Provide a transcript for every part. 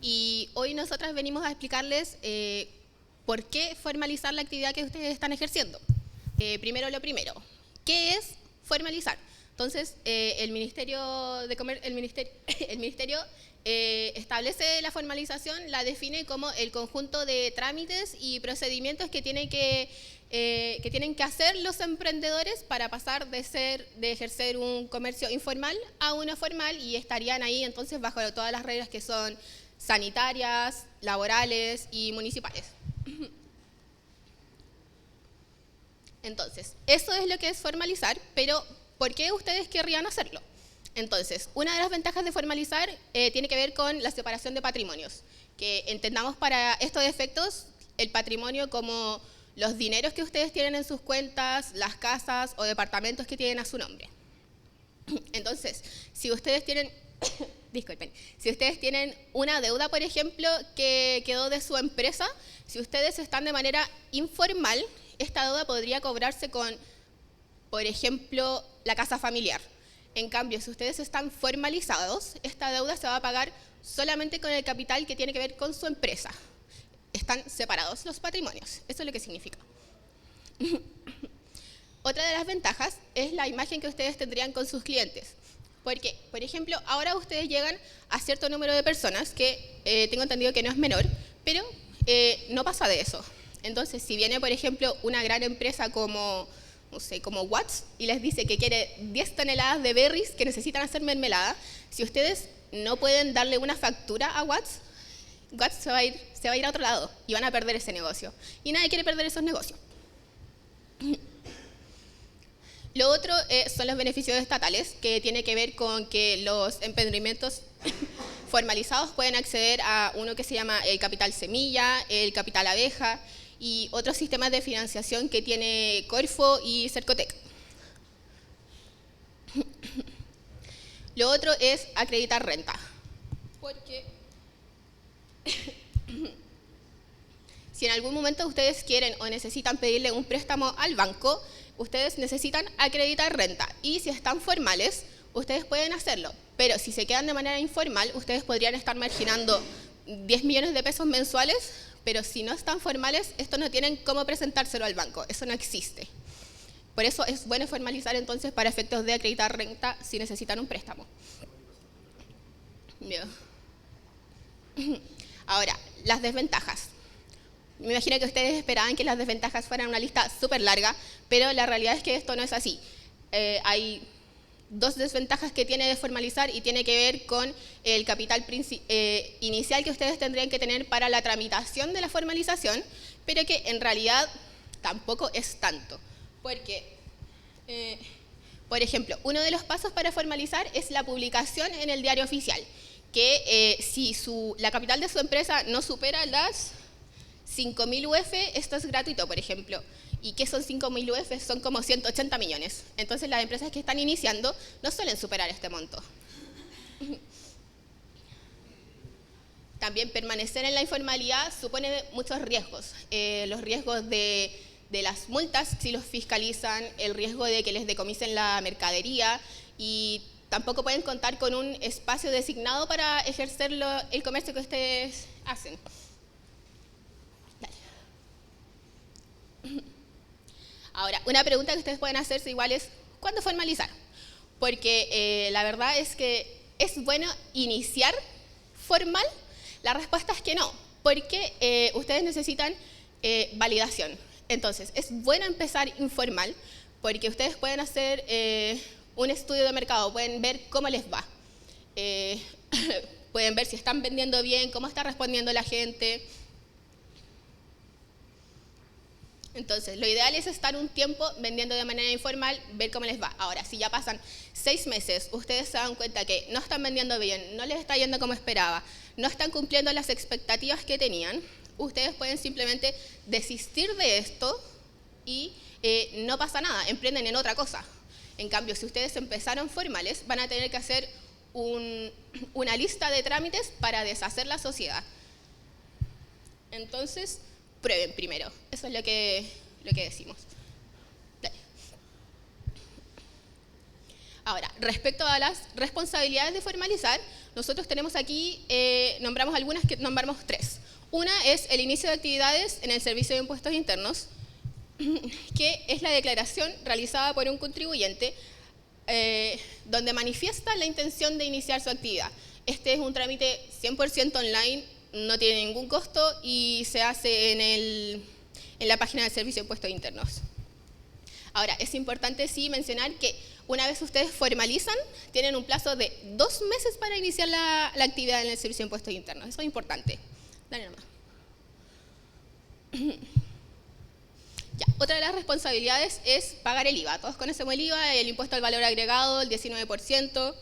Y hoy nosotras venimos a explicarles por qué formalizar la actividad que ustedes están ejerciendo. Primero lo primero, ¿qué es formalizar? Entonces, el Ministerio establece la formalización, la define como el conjunto de trámites y procedimientos que tienen que hacer los emprendedores para pasar de ejercer un comercio informal a uno formal, y estarían ahí entonces bajo todas las reglas que son sanitarias, laborales y municipales. Entonces, eso es lo que es formalizar, pero ¿por qué ustedes querrían hacerlo? Entonces, una de las ventajas de formalizar tiene que ver con la separación de patrimonios, que entendamos para estos efectos el patrimonio como los dineros que ustedes tienen en sus cuentas, las casas o departamentos que tienen a su nombre. Entonces, si ustedes tienen, disculpen, si ustedes tienen una deuda, por ejemplo, que quedó de su empresa, si ustedes están de manera informal, esta deuda podría cobrarse con, por ejemplo, la casa familiar. En cambio, si ustedes están formalizados, esta deuda se va a pagar solamente con el capital que tiene que ver con su empresa. Están separados los patrimonios, eso es lo que significa. Otra de las ventajas es la imagen que ustedes tendrían con sus clientes. Porque, por ejemplo, ahora ustedes llegan a cierto número de personas, que tengo entendido que no es menor, pero no pasa de eso. Entonces, si viene, por ejemplo, una gran empresa como, no sé, como Watts, y les dice que quiere 10 toneladas de berries que necesitan hacer mermelada, si ustedes no pueden darle una factura a Watts, Watts se va a ir a otro lado y van a perder ese negocio. Y nadie quiere perder esos negocios. Lo otro son los beneficios estatales, que tiene que ver con que los emprendimientos formalizados pueden acceder a uno que se llama el capital semilla, el capital abeja y otros sistemas de financiación que tiene Corfo y Cercotec. Lo otro es acreditar renta, porque si en algún momento ustedes quieren o necesitan pedirle un préstamo al banco, ustedes necesitan acreditar renta, y si están formales, ustedes pueden hacerlo, pero si se quedan de manera informal, ustedes podrían estar marginando 10 millones de pesos mensuales, pero si no están formales, esto no tienen cómo presentárselo al banco, eso no existe. Por eso es bueno formalizar entonces para efectos de acreditar renta si necesitan un préstamo. Bien. Ahora, las desventajas. Me imagino que ustedes esperaban que las desventajas fueran una lista súper larga, pero la realidad es que esto no es así. Hay dos desventajas que tiene de formalizar, y tiene que ver con el capital inicial que ustedes tendrían que tener para la tramitación de la formalización, pero que en realidad tampoco es tanto. Porque, por ejemplo, uno de los pasos para formalizar es la publicación en el diario oficial, que si la capital de su empresa no supera las 5.000 UF, esto es gratuito, por ejemplo. ¿Y qué son 5.000 UF? Son como 180 millones. Entonces, las empresas que están iniciando no suelen superar este monto. También permanecer en la informalidad supone muchos riesgos. Los riesgos de las multas, si los fiscalizan, el riesgo de que les decomisen la mercadería, y tampoco pueden contar con un espacio designado para ejercer el comercio que ustedes hacen. Ahora, una pregunta que ustedes pueden hacerse igual es, ¿cuándo formalizar? Porque la verdad es que ¿es bueno iniciar formal? La respuesta es que no, porque ustedes necesitan validación. Entonces, es bueno empezar informal, porque ustedes pueden hacer un estudio de mercado, pueden ver cómo les va. Pueden ver si están vendiendo bien, cómo está respondiendo la gente. Entonces, lo ideal es estar un tiempo vendiendo de manera informal, ver cómo les va. Ahora, si ya pasan 6 meses, ustedes se dan cuenta que no están vendiendo bien, no les está yendo como esperaba, no están cumpliendo las expectativas que tenían, ustedes pueden simplemente desistir de esto y no pasa nada, emprenden en otra cosa. En cambio, si ustedes empezaron formales, van a tener que hacer una lista de trámites para deshacer la sociedad. Entonces, prueben primero. Eso es lo que decimos. Dale. Ahora, respecto a las responsabilidades de formalizar, nosotros tenemos aquí, nombramos algunas, que nombramos 3. Una es el inicio de actividades en el Servicio de Impuestos Internos, que es la declaración realizada por un contribuyente donde manifiesta la intención de iniciar su actividad. Este es un trámite 100% online, no tiene ningún costo y se hace en la página del Servicio de Impuestos Internos. Ahora, es importante sí mencionar que una vez ustedes formalizan, tienen un plazo de 2 meses para iniciar la actividad en el Servicio de Impuestos Internos. Eso es importante. Dale nomás. Ya, otra de las responsabilidades es pagar el IVA. Todos conocemos el IVA, el impuesto al valor agregado, el 19%.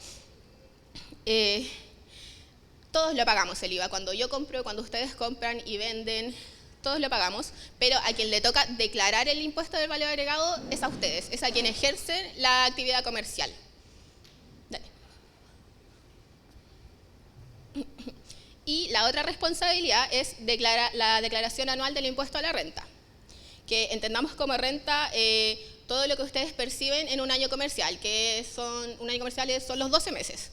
Todos lo pagamos el IVA. Cuando yo compro, cuando ustedes compran y venden, todos lo pagamos, pero a quien le toca declarar el impuesto del valor agregado es a ustedes, es a quien ejerce la actividad comercial. Dale. Y la otra responsabilidad es la declaración anual del impuesto a la renta, que entendamos como renta todo lo que ustedes perciben en un año comercial, un año comercial son los 12 meses.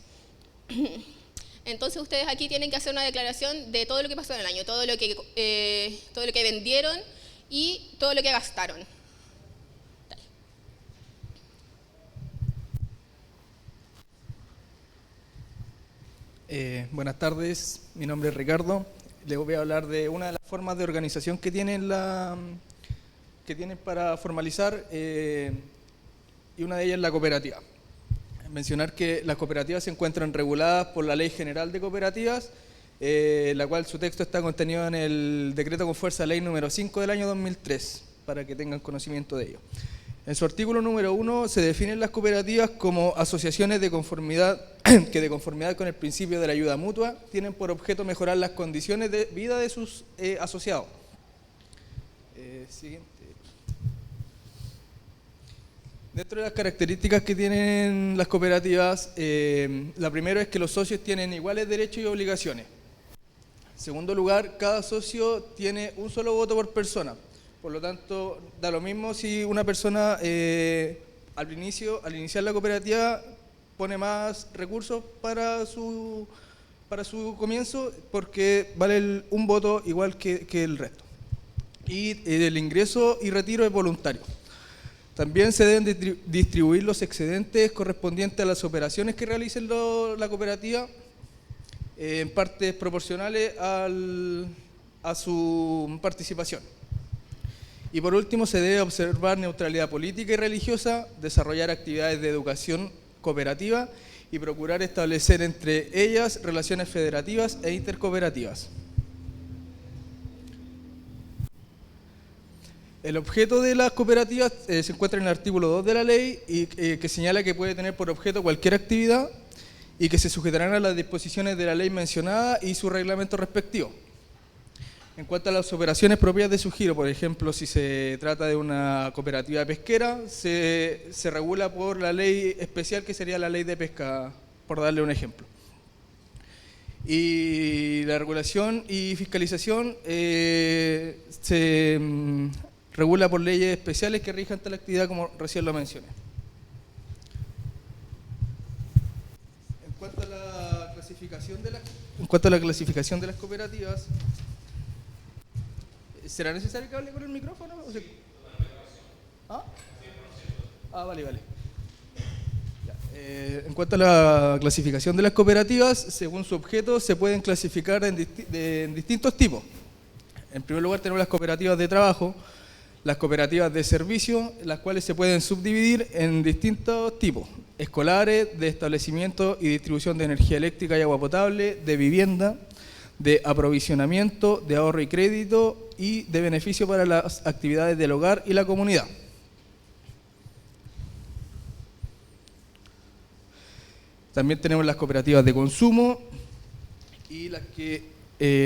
Entonces ustedes aquí tienen que hacer una declaración de todo lo que pasó en el año, todo lo que vendieron y todo lo que gastaron. Buenas tardes, mi nombre es Ricardo. Les voy a hablar de una de las formas de organización que tienen para formalizar y una de ellas es la cooperativa. Mencionar que las cooperativas se encuentran reguladas por la Ley General de Cooperativas, la cual su texto está contenido en el Decreto con Fuerza Ley número 5 del año 2003, para que tengan conocimiento de ello. En su artículo número 1 se definen las cooperativas como asociaciones de conformidad que de conformidad con el principio de la ayuda mutua tienen por objeto mejorar las condiciones de vida de sus asociados. Siguiente. Dentro de las características que tienen las cooperativas, la primera es que los socios tienen iguales derechos y obligaciones. En segundo lugar, cada socio tiene un solo voto por persona. Por lo tanto, da lo mismo si una persona al iniciar la cooperativa pone más recursos para su comienzo, porque vale un voto igual que el resto. Y el ingreso y retiro es voluntario. También se deben distribuir los excedentes correspondientes a las operaciones que realicen la cooperativa en partes proporcionales a su participación. Y por último, se debe observar neutralidad política y religiosa, desarrollar actividades de educación cooperativa y procurar establecer entre ellas relaciones federativas e intercooperativas. El objeto de las cooperativas se encuentra en el artículo 2 de la ley, y que señala que puede tener por objeto cualquier actividad y que se sujetarán a las disposiciones de la ley mencionada y su reglamento respectivo. En cuanto a las operaciones propias de su giro, por ejemplo, si se trata de una cooperativa pesquera, se regula por la ley especial que sería la ley de pesca, por darle un ejemplo. Y la regulación y fiscalización se regula por leyes especiales que rijan tal actividad, como recién lo mencioné. En cuanto a la clasificación de las cooperativas, ¿será necesario que hable con el micrófono? Vale. Ya, en cuanto a la clasificación de las cooperativas, según su objeto, se pueden clasificar en distintos tipos. En primer lugar, tenemos las cooperativas de trabajo, las cooperativas de servicio, las cuales se pueden subdividir en distintos tipos: escolares, de establecimiento y distribución de energía eléctrica y agua potable, de vivienda, de aprovisionamiento, de ahorro y crédito y de beneficio para las actividades del hogar y la comunidad. También tenemos las cooperativas de consumo, y las que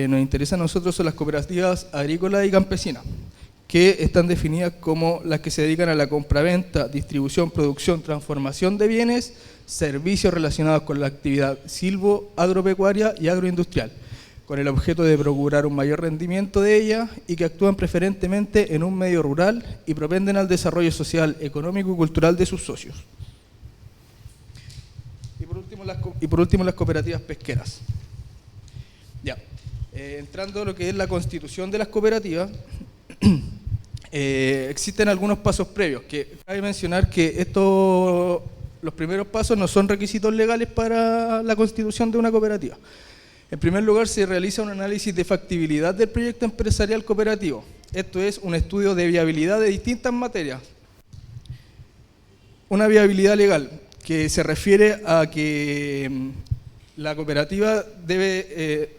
nos interesan a nosotros son las cooperativas agrícolas y campesinas, que están definidas como las que se dedican a la compraventa, distribución, producción, transformación de bienes, servicios relacionados con la actividad silvo, agropecuaria y agroindustrial, con el objeto de procurar un mayor rendimiento de ellas, y que actúan preferentemente en un medio rural y propenden al desarrollo social, económico y cultural de sus socios. Y por último, por último las cooperativas pesqueras. Ya. Entrando a lo que es la constitución de las cooperativas, existen algunos pasos previos, que cabe mencionar que los primeros pasos no son requisitos legales para la constitución de una cooperativa. En primer lugar, se realiza un análisis de factibilidad del proyecto empresarial cooperativo. Esto es un estudio de viabilidad de distintas materias. Una viabilidad legal, que se refiere a que la cooperativa debe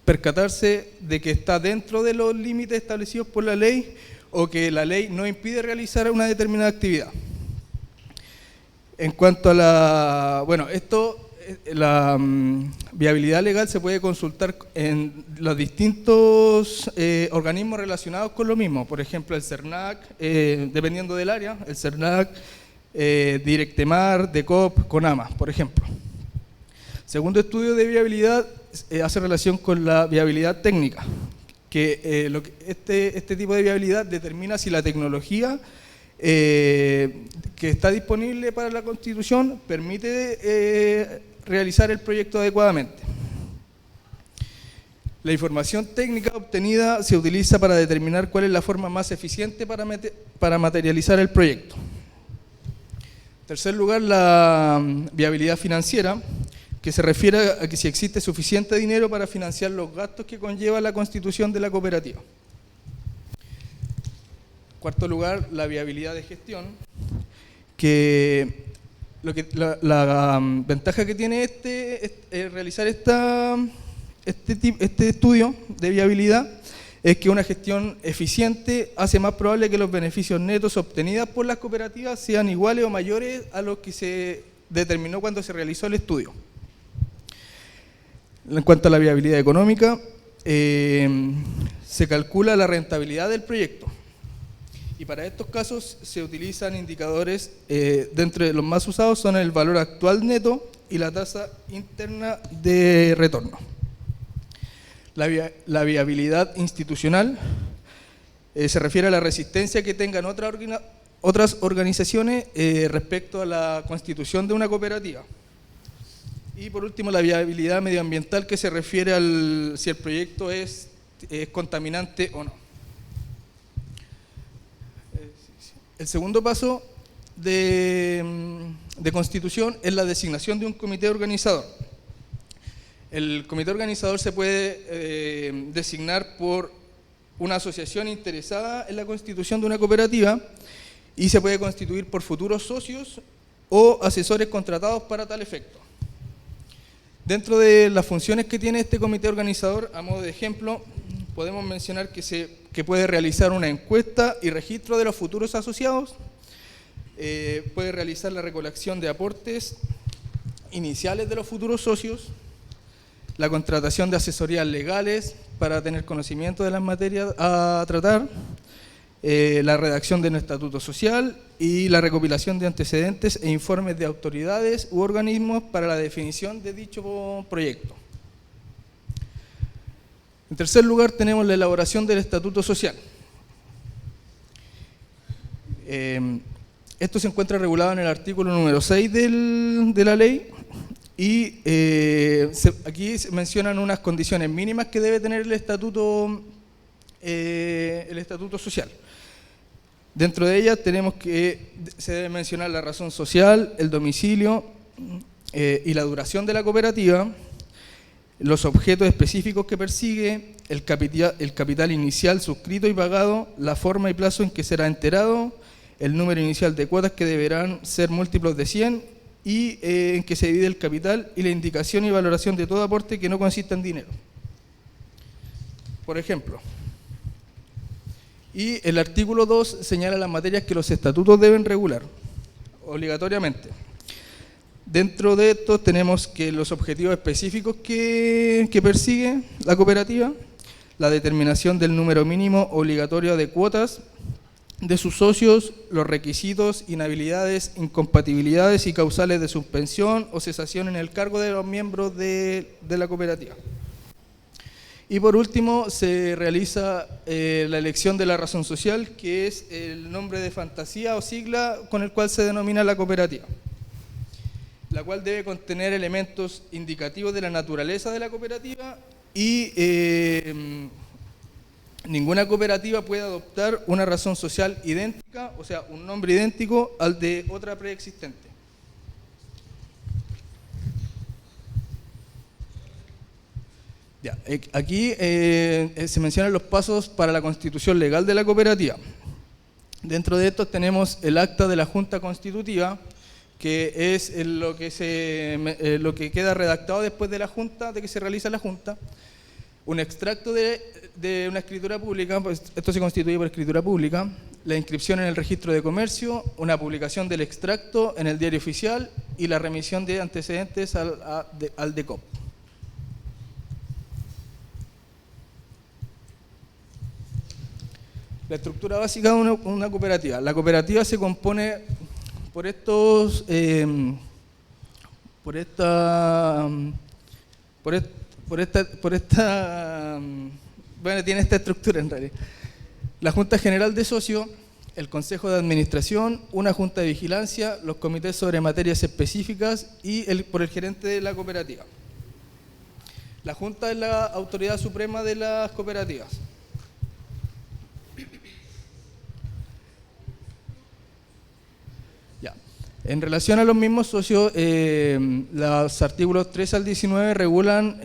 percatarse de que está dentro de los límites establecidos por la ley o que la ley no impide realizar una determinada actividad. En cuanto a la viabilidad legal se puede consultar en los distintos organismos relacionados con lo mismo, por ejemplo el CERNAC, dependiendo del área, el CERNAC, Directemar, DECOP, CONAMA, por ejemplo. Segundo estudio de viabilidad hace relación con la viabilidad técnica, que este tipo de viabilidad determina si la tecnología que está disponible para la Constitución permite realizar el proyecto adecuadamente. La información técnica obtenida se utiliza para determinar cuál es la forma más eficiente para materializar el proyecto. En tercer lugar, la viabilidad financiera, que se refiere a que si existe suficiente dinero para financiar los gastos que conlleva la constitución de la cooperativa. En cuarto lugar, la viabilidad de gestión, que la ventaja que tiene realizar este estudio de viabilidad es que una gestión eficiente hace más probable que los beneficios netos obtenidos por las cooperativas sean iguales o mayores a los que se determinó cuando se realizó el estudio. En cuanto a la viabilidad económica, se calcula la rentabilidad del proyecto. Y para estos casos se utilizan indicadores, dentro de los más usados son el valor actual neto y la tasa interna de retorno. La viabilidad institucional se refiere a la resistencia que tengan otras organizaciones respecto a la constitución de una cooperativa. Y por último, la viabilidad medioambiental, que se refiere a si el proyecto es contaminante o no. El segundo paso de constitución es la designación de un comité organizador. El comité organizador se puede designar por una asociación interesada en la constitución de una cooperativa y se puede constituir por futuros socios o asesores contratados para tal efecto. Dentro de las funciones que tiene este comité organizador, a modo de ejemplo, podemos mencionar que puede realizar una encuesta y registro de los futuros asociados, puede realizar la recolección de aportes iniciales de los futuros socios, la contratación de asesorías legales para tener conocimiento de las materias a tratar, la redacción de un estatuto social y la recopilación de antecedentes e informes de autoridades u organismos para la definición de dicho proyecto. En tercer lugar, tenemos la elaboración del estatuto social. Esto se encuentra regulado en el artículo número 6 de la ley y aquí se mencionan unas condiciones mínimas que debe tener el estatuto social. Dentro de ellas tenemos que se debe mencionar la razón social, el domicilio y la duración de la cooperativa, los objetos específicos que persigue, el capital inicial suscrito y pagado, la forma y plazo en que será enterado, el número inicial de cuotas que deberán ser múltiplos de 100 y en que se divide el capital y la indicación y valoración de todo aporte que no consista en dinero. Por ejemplo, y el artículo 2 señala las materias que los estatutos deben regular, obligatoriamente. Dentro de esto tenemos que los objetivos específicos que persigue la cooperativa, la determinación del número mínimo obligatorio de cuotas de sus socios, los requisitos, inhabilidades, incompatibilidades y causales de suspensión o cesación en el cargo de los miembros de la cooperativa. Y por último, se realiza la elección de la razón social, que es el nombre de fantasía o sigla con el cual se denomina la cooperativa. la cual debe contener elementos indicativos de la naturaleza de la cooperativa y ninguna cooperativa puede adoptar una razón social idéntica, o sea, un nombre idéntico al de otra preexistente. Ya, aquí se mencionan los pasos para la constitución legal de la cooperativa. Dentro de estos tenemos el acta de la Junta Constitutiva, que es lo que queda redactado después de la Junta, de que se realiza la Junta. Un extracto de una escritura pública, pues esto se constituye por escritura pública, la inscripción en el registro de comercio, una publicación del extracto en el diario oficial y la remisión de antecedentes al DECOP. La estructura básica de una cooperativa. La cooperativa se compone por estos, bueno, tiene esta estructura en realidad. La Junta General de Socios, el Consejo de Administración, una Junta de Vigilancia, los comités sobre materias específicas y por el gerente de la cooperativa. La Junta es la autoridad suprema de las cooperativas. En relación a los mismos socios, los artículos 13 al 19 regulan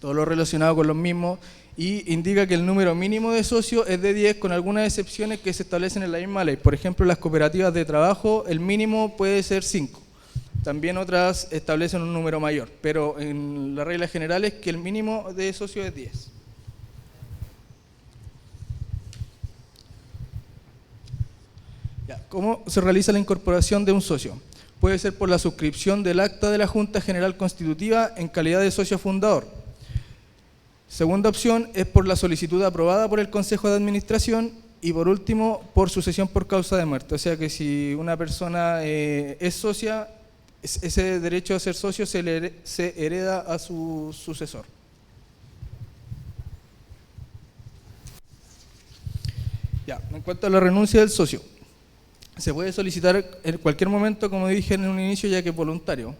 todo lo relacionado con los mismos y indica que el número mínimo de socios es de 10 con algunas excepciones que se establecen en la misma ley. Por ejemplo, las cooperativas de trabajo, el mínimo puede ser 5. También otras establecen un número mayor, pero en la regla general es que el mínimo de socios es 10. ¿Cómo se realiza la incorporación de un socio? Puede ser por la suscripción del acta de la Junta General Constitutiva en calidad de socio fundador. Segunda opción es por la solicitud aprobada por el Consejo de Administración y por último por sucesión por causa de muerte. O sea que si una persona es socia, ese derecho a ser socio se hereda a su sucesor. Ya, en cuanto a la renuncia del socio. Se puede solicitar en cualquier momento, como dije en un inicio, ya que es voluntario.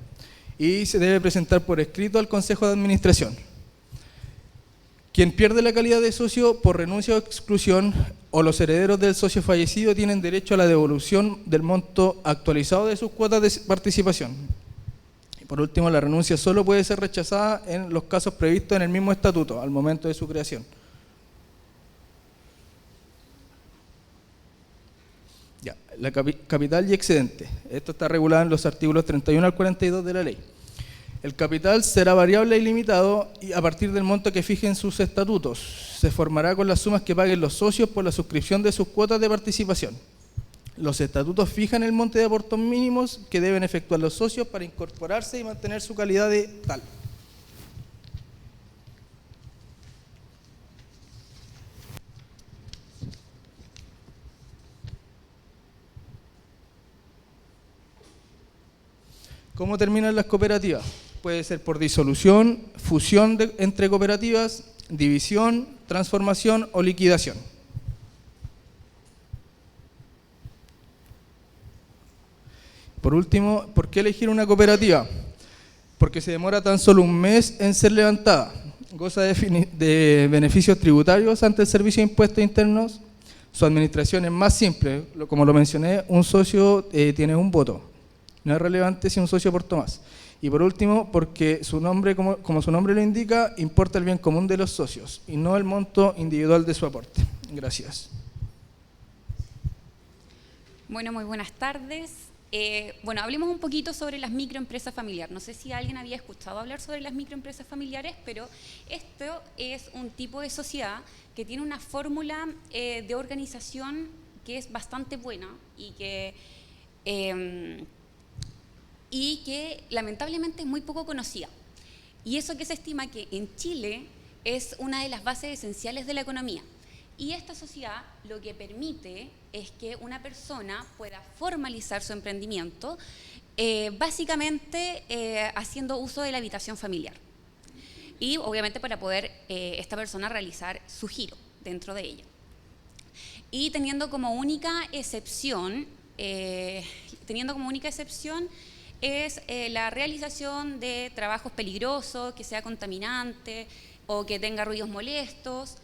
Y se debe presentar por escrito al Consejo de Administración. Quien pierde la calidad de socio por renuncia o exclusión o los herederos del socio fallecido tienen derecho a la devolución del monto actualizado de sus cuotas de participación. Y por último, la renuncia solo puede ser rechazada en los casos previstos en el mismo estatuto al momento de su creación. Ya, la capital y excedente. Esto está regulado en los artículos 31 al 42 de la ley. El capital será variable e ilimitado y a partir del monto que fijen sus estatutos. Se formará con las sumas que paguen los socios por la suscripción de sus cuotas de participación. Los estatutos fijan el monte de aportos mínimos que deben efectuar los socios para incorporarse y mantener su calidad de tal. ¿Cómo terminan las cooperativas? Puede ser por disolución, fusión entre cooperativas, división, transformación o liquidación. Por último, ¿por qué elegir una cooperativa? Porque se demora tan solo un mes en ser levantada. Goza de beneficios tributarios ante el Servicio de Impuestos Internos. Su administración es más simple. Como lo mencioné, un socio tiene un voto. No es relevante si un socio aportó más. Y por último, porque su nombre, como su nombre lo indica, importa el bien común de los socios y no el monto individual de su aporte. Gracias. Bueno, muy buenas tardes. Bueno, hablemos un poquito sobre las microempresas familiares. No sé si alguien había escuchado hablar sobre las microempresas familiares, pero esto es un tipo de sociedad que tiene una fórmula de organización que es bastante buena y que lamentablemente es muy poco conocida. Y eso que se estima que en Chile es una de las bases esenciales de la economía. Y esta sociedad lo que permite es que una persona pueda formalizar su emprendimiento, básicamente haciendo uso de la habitación familiar. Y obviamente para poder esta persona realizar su giro dentro de ella. Y teniendo como única excepción es la realización de trabajos peligrosos, que sea contaminante o que tenga ruidos molestos.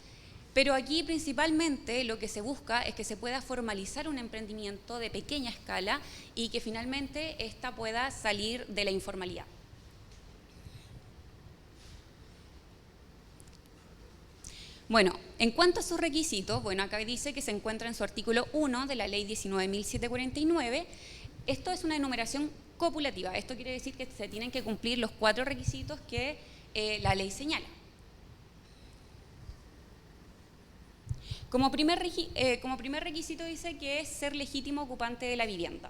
Pero aquí principalmente lo que se busca es que se pueda formalizar un emprendimiento de pequeña escala y que finalmente ésta pueda salir de la informalidad. Bueno, en cuanto a sus requisitos, bueno, acá dice que se encuentra en su artículo 1 de la ley 19.749. Esto es una enumeración copulativa. Esto quiere decir que se tienen que cumplir los 4 requisitos que la ley señala. Como primer requisito dice que es ser legítimo ocupante de la vivienda.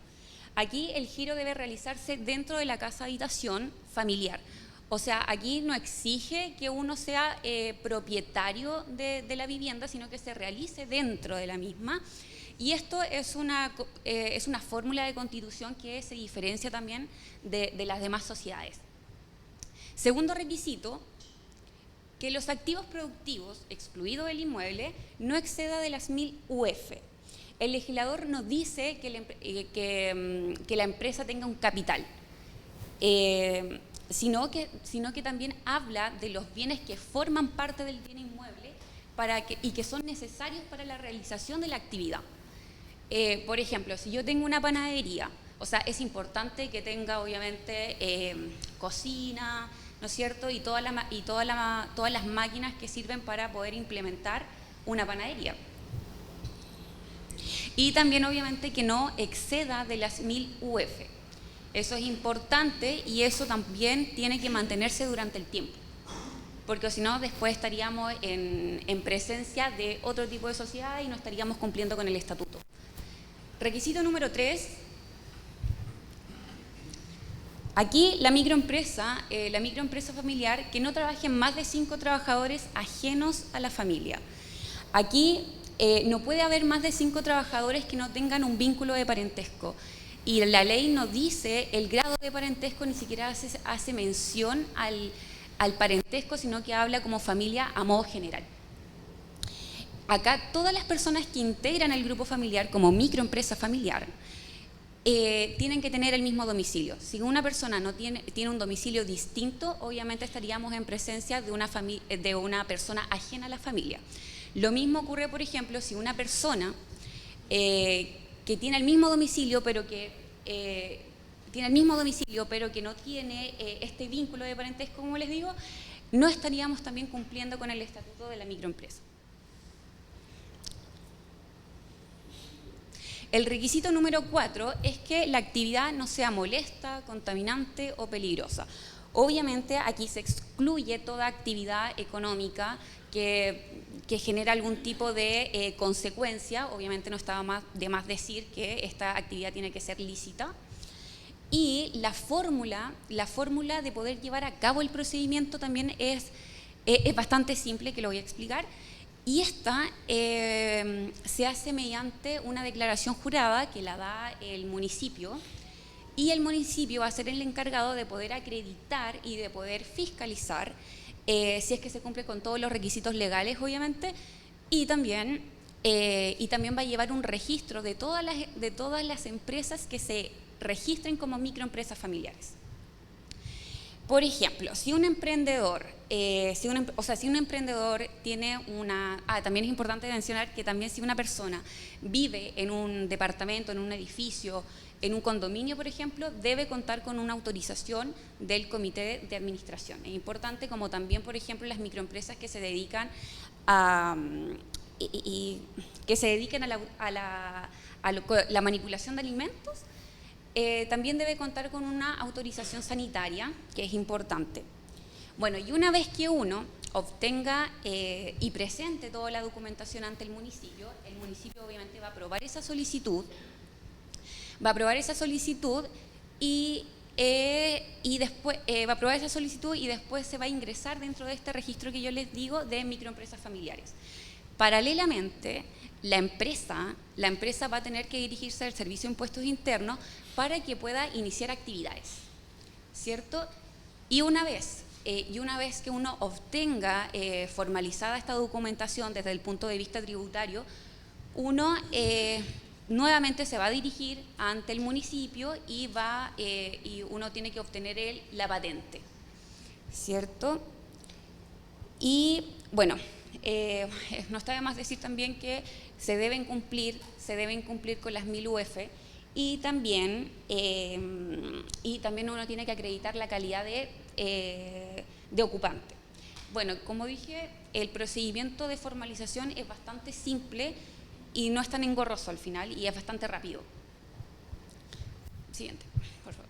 Aquí el giro debe realizarse dentro de la casa habitación familiar. O sea, aquí no exige que uno sea propietario de la vivienda, sino que se realice dentro de la misma. Y esto es una fórmula de constitución que se diferencia también de las demás sociedades. Segundo requisito, que los activos productivos, excluido el inmueble, no exceda de las 1000 UF. El legislador no dice que la empresa tenga un capital, sino que también habla de los bienes que forman parte del bien inmueble y que son necesarios para la realización de la actividad. Por ejemplo, si yo tengo una panadería, o sea, es importante que tenga obviamente cocina, ¿no es cierto? Y todas las máquinas que sirven para poder implementar una panadería. Y también obviamente que no exceda de las 1000 UF. Eso es importante y eso también tiene que mantenerse durante el tiempo, porque si no después estaríamos en presencia de otro tipo de sociedad y no estaríamos cumpliendo con el estatuto. Requisito número 3. Aquí la microempresa familiar que no trabajen más de 5 trabajadores ajenos a la familia. Aquí no puede haber más de 5 trabajadores que no tengan un vínculo de parentesco. Y la ley no dice el grado de parentesco, ni siquiera hace mención al parentesco, sino que habla como familia a modo general. Acá todas las personas que integran el grupo familiar como microempresa familiar tienen que tener el mismo domicilio. Si una persona no tiene un domicilio distinto, obviamente estaríamos en presencia de una persona ajena a la familia. Lo mismo ocurre, por ejemplo, si una persona que tiene el mismo domicilio, pero que no tiene este vínculo de parentesco, como les digo, no estaríamos también cumpliendo con el estatuto de la microempresa. El requisito número 4 es que la actividad no sea molesta, contaminante o peligrosa. Obviamente aquí se excluye toda actividad económica que genera algún tipo de consecuencia. Obviamente no estaba de más decir que esta actividad tiene que ser lícita. Y la fórmula de poder llevar a cabo el procedimiento también es bastante simple, que lo voy a explicar. Y esta se hace mediante una declaración jurada que la da el municipio, y el municipio va a ser el encargado de poder acreditar y de poder fiscalizar si es que se cumple con todos los requisitos legales, obviamente, y también va a llevar un registro de todas las empresas que se registren como microempresas familiares. Por ejemplo, si un emprendedor tiene una... también es importante mencionar que también si una persona vive en un departamento, en un edificio, en un condominio, por ejemplo, debe contar con una autorización del comité de administración. Es importante, como también, por ejemplo, las microempresas que se dedican a la manipulación de alimentos, también debe contar con una autorización sanitaria, que es importante. Bueno, y una vez que uno obtenga y presente toda la documentación ante el municipio obviamente va a aprobar esa solicitud, y después se va a ingresar dentro de este registro que yo les digo de microempresas familiares. Paralelamente, la empresa va a tener que dirigirse al Servicio de Impuestos Internos para que pueda iniciar actividades, ¿cierto? Y una vez que uno obtenga formalizada esta documentación desde el punto de vista tributario, uno nuevamente se va a dirigir ante el municipio y uno tiene que obtener la patente, ¿cierto? Y bueno, no está de más decir también que se deben cumplir con las 1000 UF y también uno tiene que acreditar la calidad de ocupante. Bueno, como dije, el procedimiento de formalización es bastante simple y no es tan engorroso al final y es bastante rápido. Siguiente, por favor.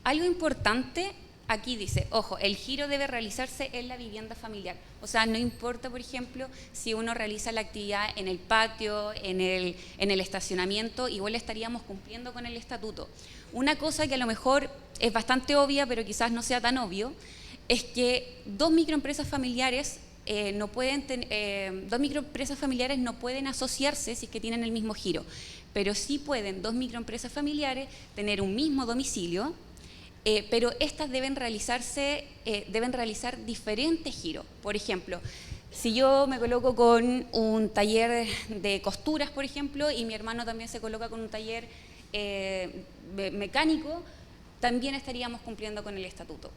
Algo importante, aquí dice, ojo, el giro debe realizarse en la vivienda familiar. O sea, no importa, por ejemplo, si uno realiza la actividad en el patio, en el estacionamiento, igual estaríamos cumpliendo con el estatuto. Una cosa que a lo mejor es bastante obvia, pero quizás no sea tan obvio, es que dos microempresas familiares no pueden asociarse si es que tienen el mismo giro, pero sí pueden dos microempresas familiares tener un mismo domicilio, pero estas deben realizar diferentes giros. Por ejemplo, si yo me coloco con un taller de costuras, por ejemplo, y mi hermano también se coloca con un taller mecánico, también estaríamos cumpliendo con el estatuto.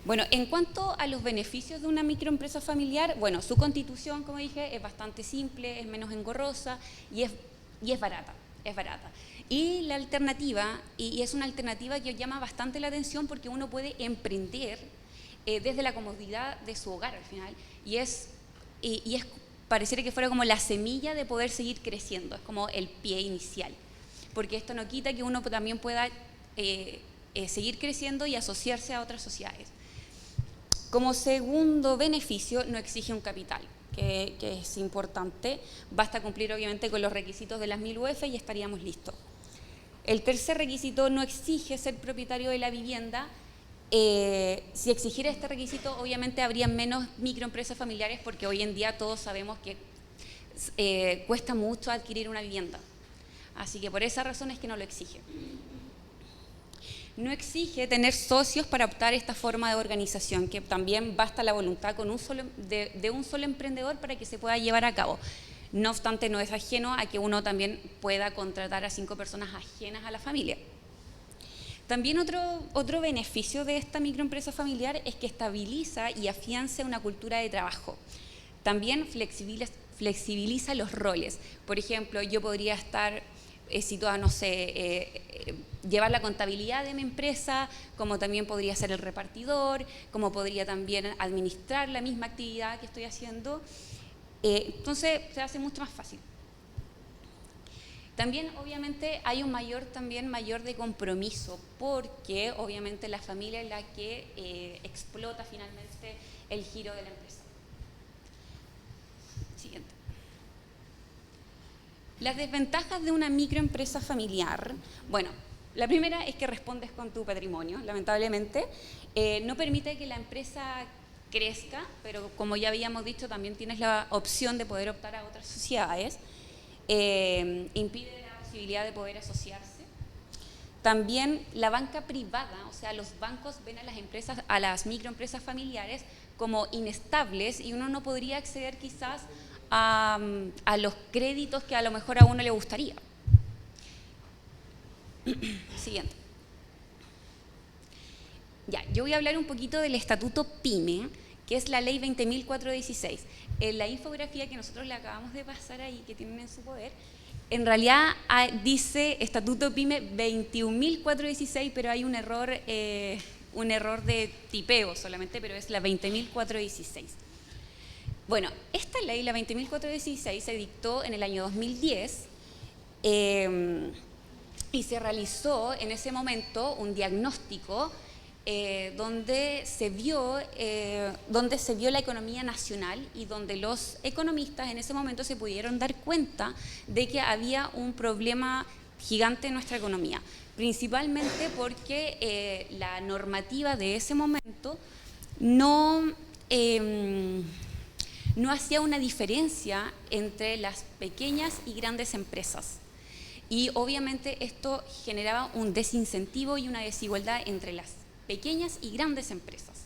Bueno, en cuanto a los beneficios de una microempresa familiar, bueno, su constitución, como dije, es bastante simple, es menos engorrosa y es barata, Y la alternativa, y es una alternativa que llama bastante la atención porque uno puede emprender desde la comodidad de su hogar al final, pareciera que fuera como la semilla de poder seguir creciendo, es como el pie inicial, porque esto no quita que uno también pueda seguir creciendo y asociarse a otras sociedades. Como segundo beneficio, no exige un capital, que es importante. Basta cumplir obviamente con los requisitos de las 1000 UF y estaríamos listos. El tercer requisito, no exige ser propietario de la vivienda. Si exigiera este requisito, obviamente habría menos microempresas familiares porque hoy en día todos sabemos que cuesta mucho adquirir una vivienda. Así que por esa razón es que no lo exige. No exige tener socios para optar esta forma de organización, que también basta la voluntad de un solo emprendedor para que se pueda llevar a cabo. No obstante, no es ajeno a que uno también pueda contratar a 5 personas ajenas a la familia. También otro beneficio de esta microempresa familiar es que estabiliza y afianza una cultura de trabajo. También flexibiliza los roles. Por ejemplo, yo podría estar situada, no sé, llevar la contabilidad de mi empresa, como también podría ser el repartidor, como podría también administrar la misma actividad que estoy haciendo. Entonces se hace mucho más fácil. También obviamente hay un mayor de compromiso, porque obviamente la familia es la que explota finalmente el giro de la empresa. Siguiente. Las desventajas de una microempresa familiar. Bueno, la primera es que respondes con tu patrimonio, lamentablemente. No permite que la empresa crezca, pero como ya habíamos dicho, también tienes la opción de poder optar a otras sociedades. Impide la posibilidad de poder asociarse. También la banca privada, o sea, los bancos ven a las microempresas familiares como inestables y uno no podría acceder quizás a los créditos que a lo mejor a uno le gustaría. Siguiente. Ya, yo voy a hablar un poquito del Estatuto PYME, que es la Ley 20.416. En la infografía que nosotros le acabamos de pasar ahí, que tienen en su poder, en realidad dice Estatuto PYME 21.416, pero hay un error de tipeo solamente, pero es la 20.416. Bueno, esta ley, la 20.416, se dictó en el año 2010 y se realizó en ese momento un diagnóstico donde se vio la economía nacional y donde los economistas en ese momento se pudieron dar cuenta de que había un problema gigante en nuestra economía, principalmente porque la normativa de ese momento no hacía una diferencia entre las pequeñas y grandes empresas. Y obviamente esto generaba un desincentivo y una desigualdad entre las pequeñas y grandes empresas.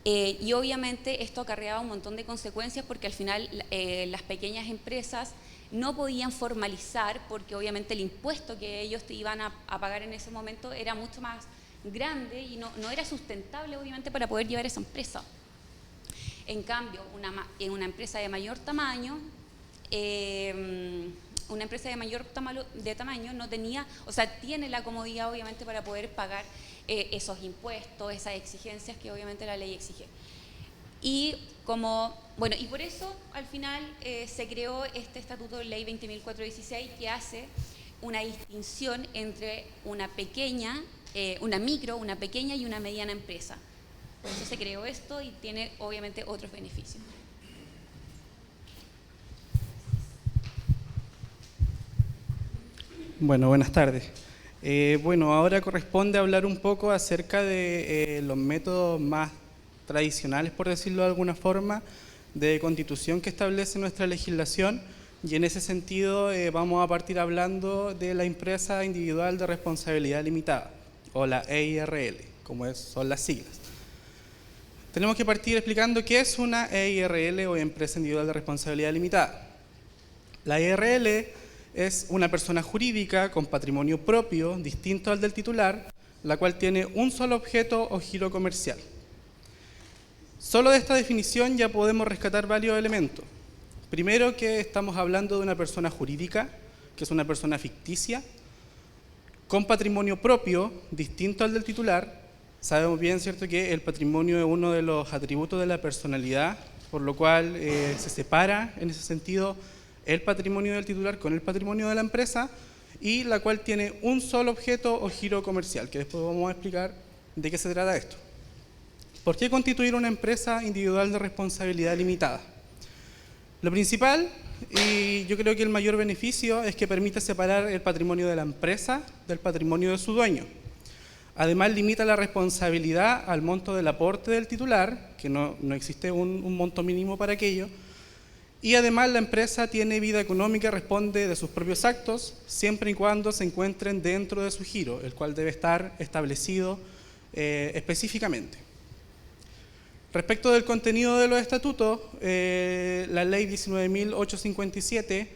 Y obviamente esto acarreaba un montón de consecuencias porque al final las pequeñas empresas no podían formalizar porque obviamente el impuesto que ellos te iban a pagar en ese momento era mucho más grande y no era sustentable obviamente para poder llevar esa empresa. En cambio, una empresa de mayor tamaño, no tenía, o sea, tiene la comodidad obviamente para poder pagar esos impuestos, esas exigencias que obviamente la ley exige. Y y por eso al final se creó este estatuto de ley 20.416 que hace una distinción entre una micro, una pequeña y una mediana empresa. Por eso se creó esto y tiene obviamente otros beneficios. Bueno, buenas tardes. Ahora corresponde hablar un poco acerca de los métodos más tradicionales, por decirlo de alguna forma, de constitución que establece nuestra legislación, y en ese sentido vamos a partir hablando de la empresa individual de responsabilidad limitada, o la EIRL, como son las siglas. Tenemos que partir explicando qué es una EIRL o empresa individual de responsabilidad limitada. La EIRL es una persona jurídica con patrimonio propio, distinto al del titular, la cual tiene un solo objeto o giro comercial. Solo de esta definición ya podemos rescatar varios elementos. Primero, que estamos hablando de una persona jurídica, que es una persona ficticia, con patrimonio propio, distinto al del titular. Sabemos bien, ¿cierto?, que el patrimonio es uno de los atributos de la personalidad, por lo cual se separa en ese sentido el patrimonio del titular con el patrimonio de la empresa, y la cual tiene un solo objeto o giro comercial, que después vamos a explicar de qué se trata esto. ¿Por qué constituir una empresa individual de responsabilidad limitada? Lo principal, y yo creo que el mayor beneficio, es que permite separar el patrimonio de la empresa del patrimonio de su dueño. Además, limita la responsabilidad al monto del aporte del titular, que no existe un monto mínimo para aquello. Y además la empresa tiene vida económica, responde de sus propios actos, siempre y cuando se encuentren dentro de su giro, el cual debe estar establecido específicamente. Respecto del contenido de los estatutos, la ley 19.857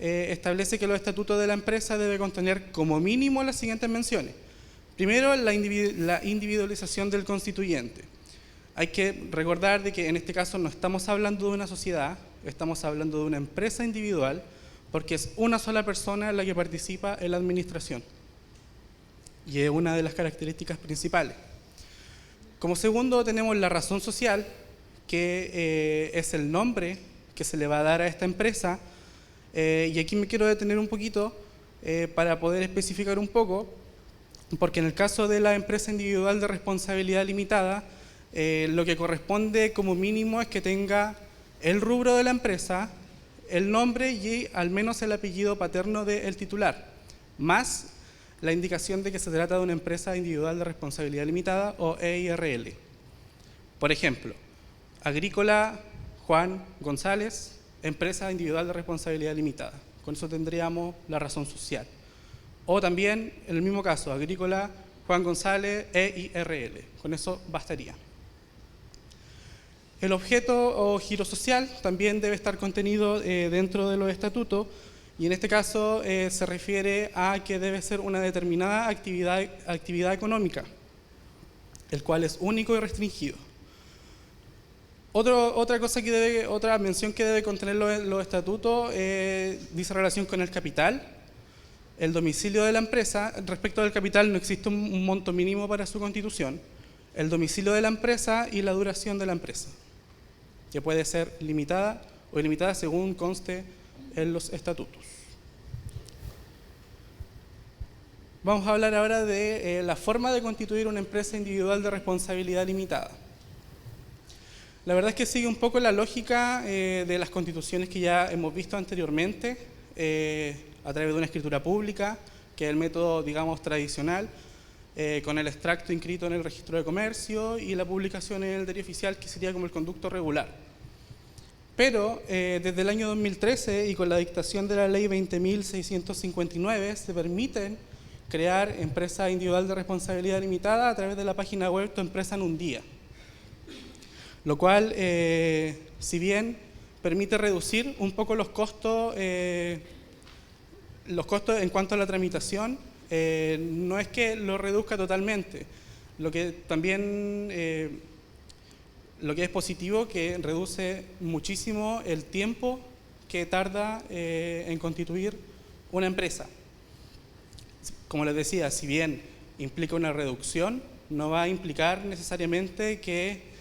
establece que los estatutos de la empresa deben contener como mínimo las siguientes menciones. Primero, la individualización del constituyente. Hay que recordar de que en este caso no estamos hablando de una sociedad, estamos hablando de una empresa individual, porque es una sola persona la que participa en la administración. Y es una de las características principales. Como segundo, tenemos la razón social, que es el nombre que se le va a dar a esta empresa. Y aquí me quiero detener un poquito para poder especificar un poco, porque en el caso de la empresa individual de responsabilidad limitada, lo que corresponde como mínimo es que tenga el rubro de la empresa, el nombre y al menos el apellido paterno del titular, más la indicación de que se trata de una empresa individual de responsabilidad limitada o EIRL. Por ejemplo, Agrícola Juan González, empresa individual de responsabilidad limitada. Con eso tendríamos la razón social. O también, en el mismo caso, Agrícola Juan González, EIRL. Con eso bastaría. El objeto o giro social también debe estar contenido dentro de los estatutos, y en este caso se refiere a que debe ser una determinada actividad económica, el cual es único y restringido. Otra mención que debe contener los estatutos dice relación con el capital, el domicilio de la empresa. Respecto del capital no existe un monto mínimo para su constitución, el domicilio de la empresa y la duración de la empresa, que puede ser limitada o ilimitada según conste en los estatutos. Vamos a hablar ahora de la forma de constituir una empresa individual de responsabilidad limitada. La verdad es que sigue un poco la lógica de las constituciones que ya hemos visto anteriormente, a través de una escritura pública, que es el método, digamos, tradicional, con el extracto inscrito en el registro de comercio y la publicación en el diario oficial, que sería como el conducto regular. Pero desde el año 2013 y con la dictación de la ley 20.659 se permiten crear empresa individual de responsabilidad limitada a través de la página web Tu Empresa en un Día. lo cual, si bien permite reducir un poco los costos en cuanto a la tramitación, no es que lo reduzca totalmente. Lo que también lo que es positivo, que reduce muchísimo el tiempo que tarda en constituir una empresa. Como les decía, si bien implica una reducción, no va a implicar necesariamente que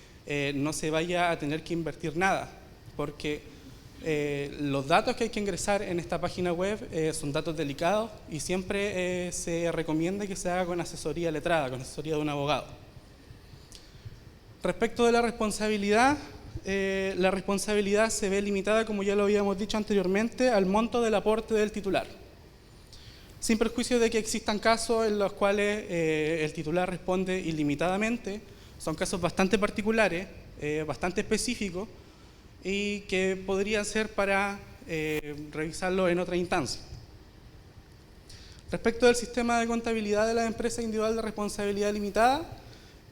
no se vaya a tener que invertir nada, porque los datos que hay que ingresar en esta página web son datos delicados y siempre se recomienda que se haga con asesoría letrada, con asesoría de un abogado. Respecto de la responsabilidad se ve limitada, como ya lo habíamos dicho anteriormente, al monto del aporte del titular. Sin perjuicio de que existan casos en los cuales el titular responde ilimitadamente, son casos bastante particulares, bastante específicos, y que podrían ser para revisarlo en otra instancia. Respecto del sistema de contabilidad de la empresa individual de responsabilidad limitada,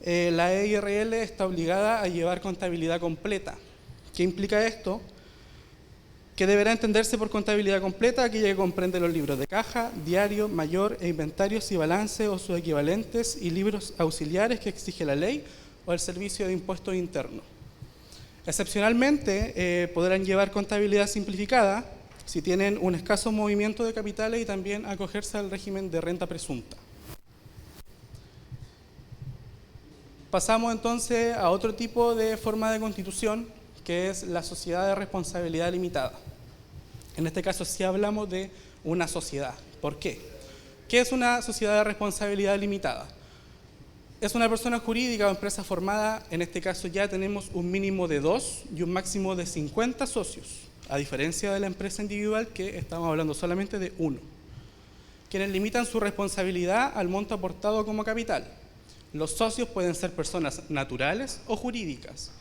la EIRL está obligada a llevar contabilidad completa. ¿Qué implica esto? Que deberá entenderse por contabilidad completa aquella que comprende los libros de caja, diario, mayor e inventarios y balance o sus equivalentes y libros auxiliares que exige la ley o el Servicio de Impuestos Internos. Excepcionalmente, podrán llevar contabilidad simplificada si tienen un escaso movimiento de capitales y también acogerse al régimen de renta presunta. Pasamos entonces a otro tipo de forma de constitución, que es la sociedad de responsabilidad limitada. En este caso sí hablamos de una sociedad. ¿Por qué? ¿Qué es una sociedad de responsabilidad limitada? Es una persona jurídica o empresa formada, en este caso ya tenemos un mínimo de 2 y un máximo de 50 socios, a diferencia de la empresa individual que estamos hablando solamente de 1, quienes limitan su responsabilidad al monto aportado como capital. Los socios pueden ser personas naturales o jurídicas,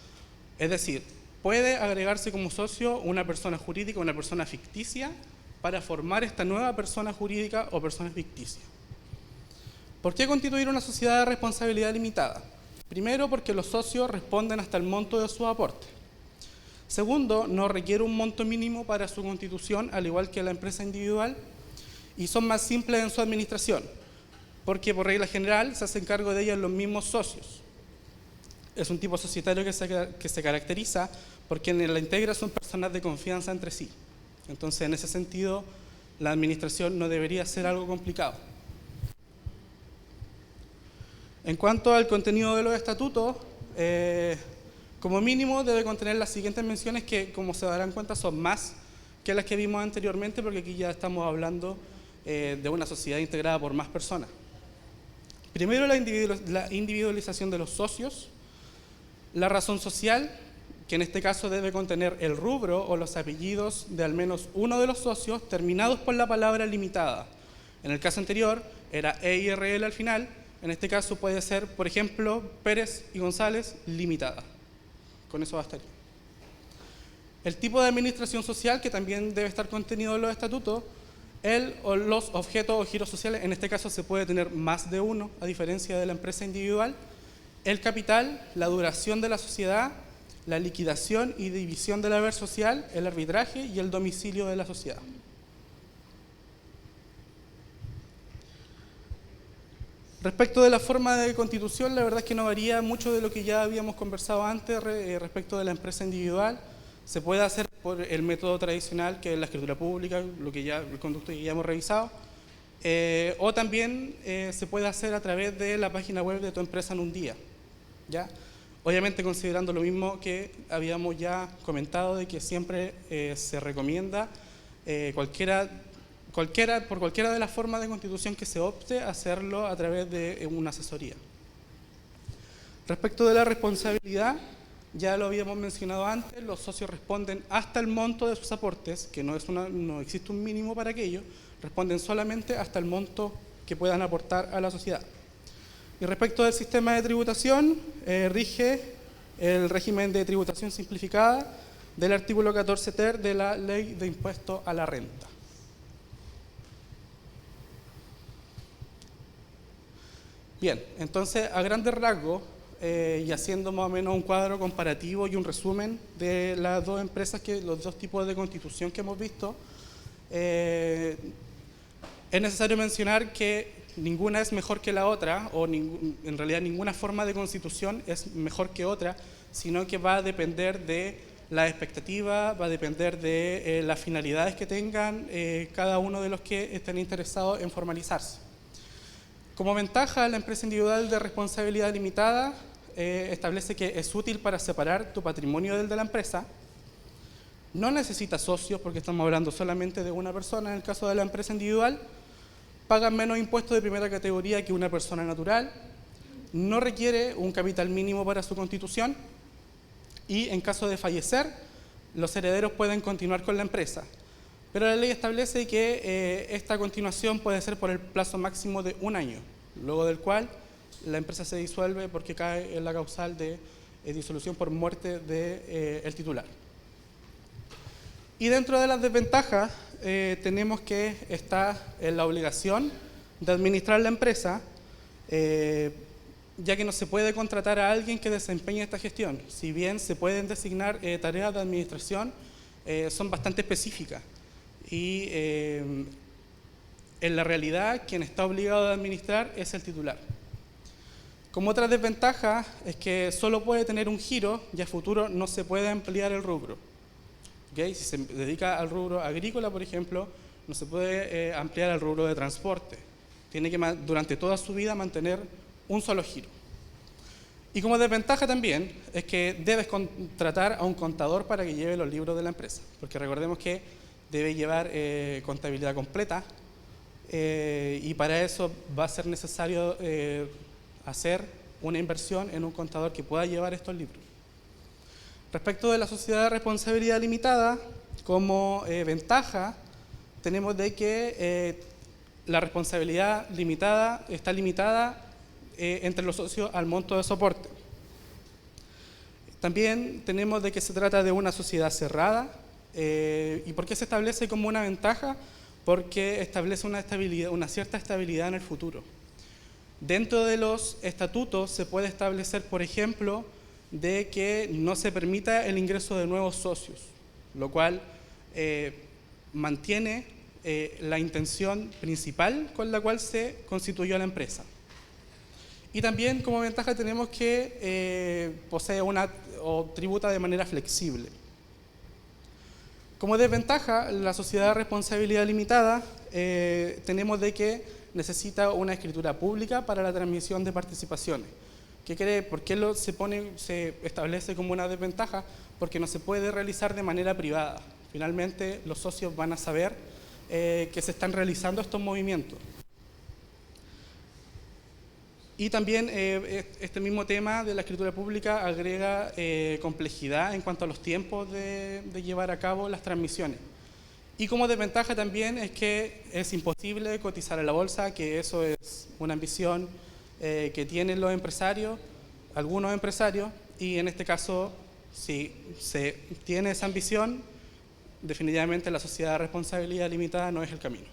es decir, puede agregarse como socio una persona jurídica o una persona ficticia para formar esta nueva persona jurídica o persona ficticia. ¿Por qué constituir una sociedad de responsabilidad limitada? Primero, porque los socios responden hasta el monto de su aporte. Segundo, no requiere un monto mínimo para su constitución, al igual que la empresa individual, y son más simples en su administración, porque por regla general se hacen cargo de ellas los mismos socios. Es un tipo societario que se caracteriza porque en la integra son personas de confianza entre sí. Entonces, en ese sentido, la administración no debería ser algo complicado. En cuanto al contenido de los estatutos, como mínimo debe contener las siguientes menciones que, como se darán cuenta, son más que las que vimos anteriormente, porque aquí ya estamos hablando de una sociedad integrada por más personas. Primero, la individualización de los socios, la razón social, que en este caso debe contener el rubro o los apellidos de al menos uno de los socios terminados por la palabra limitada. En el caso anterior era EIRL al final, en este caso puede ser, por ejemplo, Pérez y González limitada. Con eso bastaría. El tipo de administración social, que también debe estar contenido en los estatutos, o los objetos o giros sociales, en este caso se puede tener más de uno, a diferencia de la empresa individual, el capital, la duración de la sociedad, la liquidación y división del haber social, el arbitraje y el domicilio de la sociedad. Respecto de la forma de constitución, la verdad es que no varía mucho de lo que ya habíamos conversado antes respecto de la empresa individual. Se puede hacer por el método tradicional, que es la escritura pública, el conducto que ya hemos revisado, o también se puede hacer a través de la página web de tu empresa en un día, ¿ya? Obviamente considerando lo mismo que habíamos ya comentado, de que siempre se recomienda por cualquiera de las formas de constitución que se opte, hacerlo a través de una asesoría. Respecto de la responsabilidad, ya lo habíamos mencionado antes, los socios responden hasta el monto de sus aportes, que no existe un mínimo para aquello, responden solamente hasta el monto que puedan aportar a la sociedad. Y respecto del sistema de tributación, rige el régimen de tributación simplificada del artículo 14 ter de la Ley de Impuesto a la Renta. Bien, entonces a grandes rasgos, y haciendo más o menos un cuadro comparativo y un resumen de las dos empresas, los dos tipos de constitución que hemos visto, es necesario mencionar que ninguna es mejor que la otra, o en realidad ninguna forma de constitución es mejor que otra, sino que va a depender de la expectativa, va a depender de las finalidades que tengan cada uno de los que estén interesados en formalizarse. Como ventaja, la empresa individual de responsabilidad limitada establece que es útil para separar tu patrimonio del de la empresa. No necesita socios, porque estamos hablando solamente de una persona en el caso de la empresa individual. Pagan menos impuestos de primera categoría que una persona natural. No requiere un capital mínimo para su constitución. Y en caso de fallecer, los herederos pueden continuar con la empresa. Pero la ley establece que esta continuación puede ser por el plazo máximo de 1 año, luego del cual la empresa se disuelve porque cae en la causal de disolución por muerte del titular. Y dentro de las desventajas tenemos que está en la obligación de administrar la empresa, ya que no se puede contratar a alguien que desempeñe esta gestión. Si bien se pueden designar tareas de administración, son bastante específicas. Y en la realidad, quien está obligado a administrar es el titular. Como otra desventaja es que solo puede tener un giro y a futuro no se puede ampliar el rubro. ¿Okay? Si se dedica al rubro agrícola, por ejemplo, no se puede ampliar al rubro de transporte. Tiene que durante toda su vida mantener un solo giro. Y como desventaja también es que debes contratar a un contador para que lleve los libros de la empresa, porque recordemos que debe llevar contabilidad completa y para eso va a ser necesario hacer una inversión en un contador que pueda llevar estos libros. Respecto de la sociedad de responsabilidad limitada, como ventaja tenemos de que la responsabilidad limitada está limitada entre los socios al monto de soporte. También tenemos de que se trata de una sociedad cerrada. ¿Y por qué se establece como una ventaja? Porque establece una cierta estabilidad en el futuro. Dentro de los estatutos se puede establecer, por ejemplo, de que no se permita el ingreso de nuevos socios, lo cual mantiene la intención principal con la cual se constituyó la empresa. Y también como ventaja tenemos que posee o tributa de manera flexible. Como desventaja, la sociedad de responsabilidad limitada tenemos de que necesita una escritura pública para la transmisión de participaciones. ¿Por qué se establece como una desventaja? Porque no se puede realizar de manera privada. Finalmente, los socios van a saber que se están realizando estos movimientos. Y también este mismo tema de la escritura pública agrega complejidad en cuanto a los tiempos de llevar a cabo las transmisiones. Y como desventaja también es que es imposible cotizar a la bolsa, que eso es una ambición que tienen los empresarios, algunos empresarios, y en este caso, si se tiene esa ambición, definitivamente la sociedad de responsabilidad limitada no es el camino.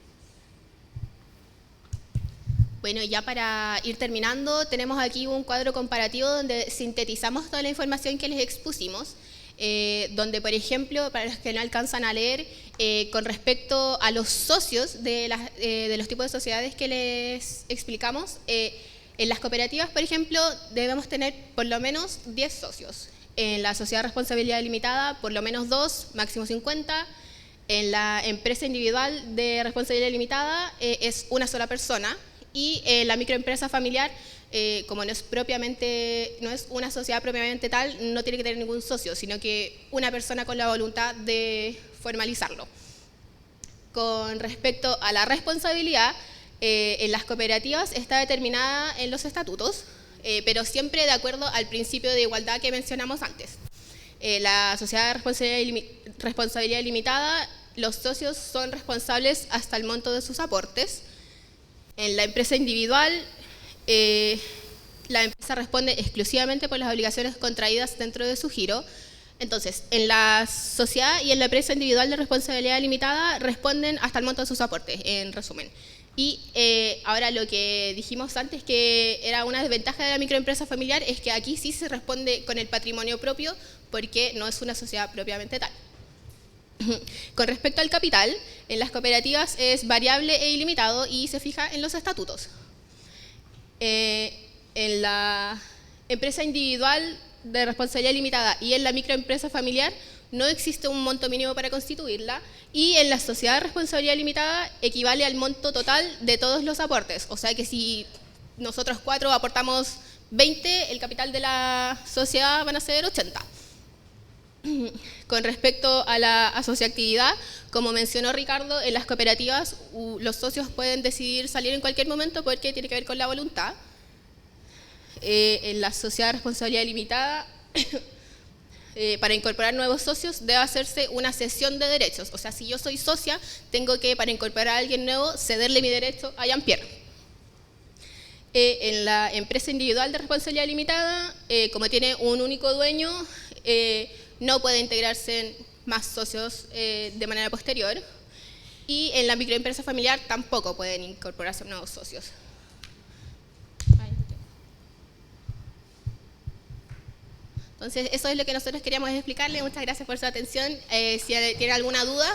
Bueno, ya para ir terminando, tenemos aquí un cuadro comparativo donde sintetizamos toda la información que les expusimos, donde, por ejemplo, para los que no alcanzan a leer, con respecto a los socios de los tipos de sociedades que les explicamos, en las cooperativas, por ejemplo, debemos tener por lo menos 10 socios. En la sociedad de responsabilidad limitada, por lo menos 2, máximo 50. En la empresa individual de responsabilidad limitada es una sola persona. Y la microempresa familiar, como no es una sociedad propiamente tal, no tiene que tener ningún socio, sino que una persona con la voluntad de formalizarlo. Con respecto a la responsabilidad, en las cooperativas está determinada en los estatutos, pero siempre de acuerdo al principio de igualdad que mencionamos antes. La sociedad de responsabilidad limitada, los socios son responsables hasta el monto de sus aportes. En la empresa individual, la empresa responde exclusivamente por las obligaciones contraídas dentro de su giro. Entonces, en la sociedad y en la empresa individual de responsabilidad limitada responden hasta el monto de sus aportes, en resumen. Y ahora lo que dijimos antes que era una desventaja de la microempresa familiar es que aquí sí se responde con el patrimonio propio porque no es una sociedad propiamente tal. Con respecto al capital, en las cooperativas es variable e ilimitado y se fija en los estatutos. En la empresa individual de responsabilidad limitada y en la microempresa familiar no existe un monto mínimo para constituirla y en la sociedad de responsabilidad limitada equivale al monto total de todos los aportes. O sea que si nosotros 4 aportamos 20, el capital de la sociedad van a ser 80. Con respecto a la asociatividad, como mencionó Ricardo, en las cooperativas los socios pueden decidir salir en cualquier momento porque tiene que ver con la voluntad. En la sociedad de responsabilidad limitada, para incorporar nuevos socios debe hacerse una cesión de derechos. O sea, si yo soy socia, tengo que, para incorporar a alguien nuevo, cederle mi derecho a Jean-Pierre. En la empresa individual de responsabilidad limitada, como tiene un único dueño, no puede integrarse más socios de manera posterior. Y en la microempresa familiar tampoco pueden incorporarse nuevos socios. Entonces, eso es lo que nosotros queríamos explicarle. Muchas gracias por su atención. Si tiene alguna duda.